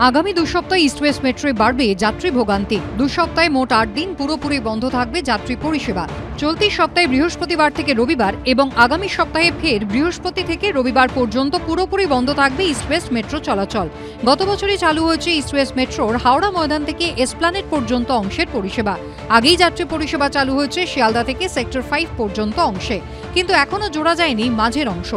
আগামী 2 সপ্তাহে east West মেট্রোয় বাড়বে যাত্রী ভোগান্তি। 2 সপ্তাহে মোট 8 দিন পুরোপুরি বন্ধ থাকবে যাত্রী পরিষেবা। চলতি সপ্তাহে বৃহস্পতিবার থেকে রবিবার এবং আগামী সপ্তাহে ফের বৃহস্পতি থেকে রবিবার পর্যন্ত পুরোপুরি বন্ধ থাকবে ইস্ট ওয়েস্ট মেট্রো চলাচল। গত বছরই চালু হয়েছে ইস্ট ওয়েস্ট মেট্রোর হাওড়া ময়দান থেকে এসপ্ল্যানেড পর্যন্ত অংশের পরিষেবা। আগেই যাত্রী পরিষেবা চালু হয়েছে শিয়ালদা থেকে সেক্টর 5 পর্যন্ত অংশে, কিন্তু এখনো জোড়া যায়নি মাঝের অংশ,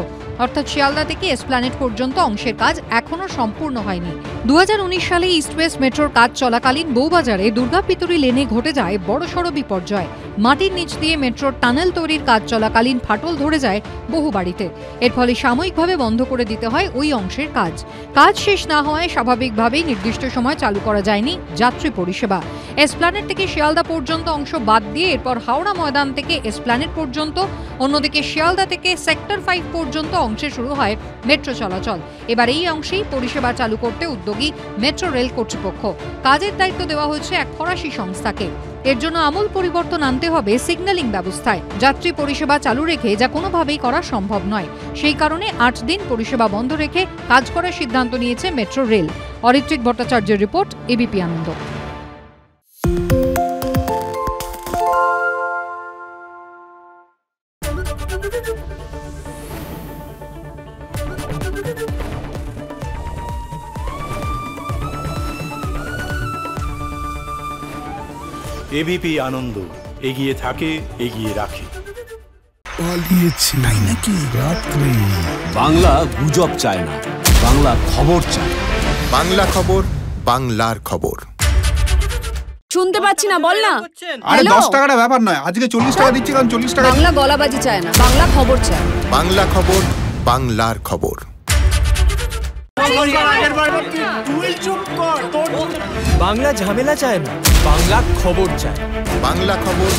অর্থাৎ শিয়ালদা থেকে এসপ্ল্যানেড পর্যন্ত অংশের কাজ এখনো সম্পূর্ণ হয়নি। 2019 সালে ইস্ট ওয়েস্ট মেট্রোর কাজ চলাকালীন বউবাজারে দুর্গাপিতুরি লেনে ঘটে যায় বড়সড় বিপর্যয়। মাটির নিচ দিয়ে মেট্রোর টানেল তৈরির কাজ চলাকালীন ফাটল ধরে যায় বহু বাড়িতে। এর ফলে সাময়িকভাবে বন্ধ করে দিতে হয় ওই অংশের কাজ। কাজ শেষ না হওয়ায় স্বাভাবিকভাবেই নির্দিষ্ট সময় চালু করা যায়নি যাত্রী পরিষেবা। এসপ্ল্যানেড থেকে শিয়ালদা পর্যন্ত অংশ বাদ দিয়ে এরপর হাওড়া ময়দান থেকে এসপ্ল্যানেড পর্যন্ত, অন্যদিকে শিয়ালদা থেকে সেক্টর 5 পর্যন্ত অংশে শুরু হয় মেট্রো চলাচল। এবার এই অংশেই পরিষেবা চালু করতে উদ্যোগী মেট্রো রেল কর্তৃপক্ষ। কাজের দায়িত্ব দেওয়া হয়েছে এক ফরাসি সংস্থাকে। এর জন্য আমূল পরিবর্তন আনতে হবে সিগন্যালিং ব্যবস্থায়। যাত্রী পরিষেবা চালু রেখে যা কোনোভাবেই করা সম্ভব নয়। সেই কারণে 8 দিন পরিষেবা বন্ধ রেখে কাজ করার সিদ্ধান্ত নিয়েছে মেট্রো রেল। অরিত্রিক ভট্টাচার্যের report, ABP Ananda. ABP Ananda, এগিয়ে থাকে, এগিয়ে রাখে। পালিয়েছি তাই নাকি? রাত্রি বাংলা গুজব চায় না, বাংলা খবর চায়। বাংলা খবর, বাংলার খবর। শুনতে পাচ্ছি না, বল না। আরে 10 টাকাটা ব্যাপার নয়, আজকে 40 টাকা দিচ্ছি, কারণ 40 টাকা। বাংলা গলাবাজি চায় না, বাংলা খবর চায়। বাংলা খবর, বাংলার খবর। বাংলা ঝামেলা চায় না, বাংলা খবর চায়। বাংলা খবর,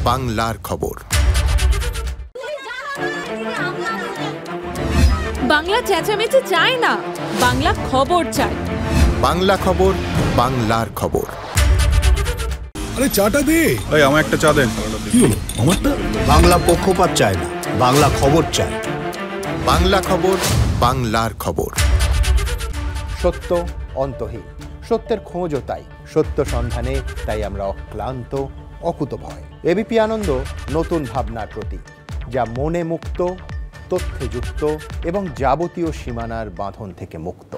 বাংলার খবর। বাংলা চেঁচামেচি চায় না, বাংলা খবর চায়। বাংলা খবর, বাংলার খবর। আরে চাটা দে। এই আমার একটা চা দেন। কি হলো আমারটা? বাংলা পক্ষপাত চায় না, বাংলা খবর চায়। বাংলা খবর, বাংলার খবর। সত্য অন্তহীন, সত্যের খোঁজও তাই, সত্য সন্ধানে তাই আমরা অক্লান্ত, অকুতভয়। এবিপি আনন্দ নতুন ভাবনার প্রতীক, যা মনে মুক্ত, তথ্যে যুক্ত এবং যাবতীয় সীমানার বাঁধন থেকে মুক্ত।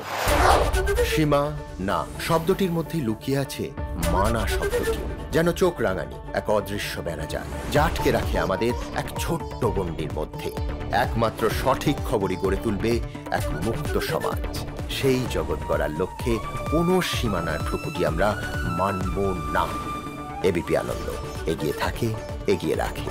সীমা না শব্দটির মধ্যেই লুকিয়ে আছে মানা শব্দটি, যেন চোখ রাঙানি এক অদৃশ্য বেড়াজাল, যা আটকে রাখে আমাদের এক ছোট্ট গণ্ডির মধ্যে। একমাত্র সঠিক খবরই গড়ে তুলবে এক মুক্ত সমাজ। সেই জগৎ গড়ার লক্ষ্যে কোনো সীমানার ঠুকুটি আমরা মানব না। এবিপি আনন্দ, এগিয়ে থাকে, এগিয়ে রাখে।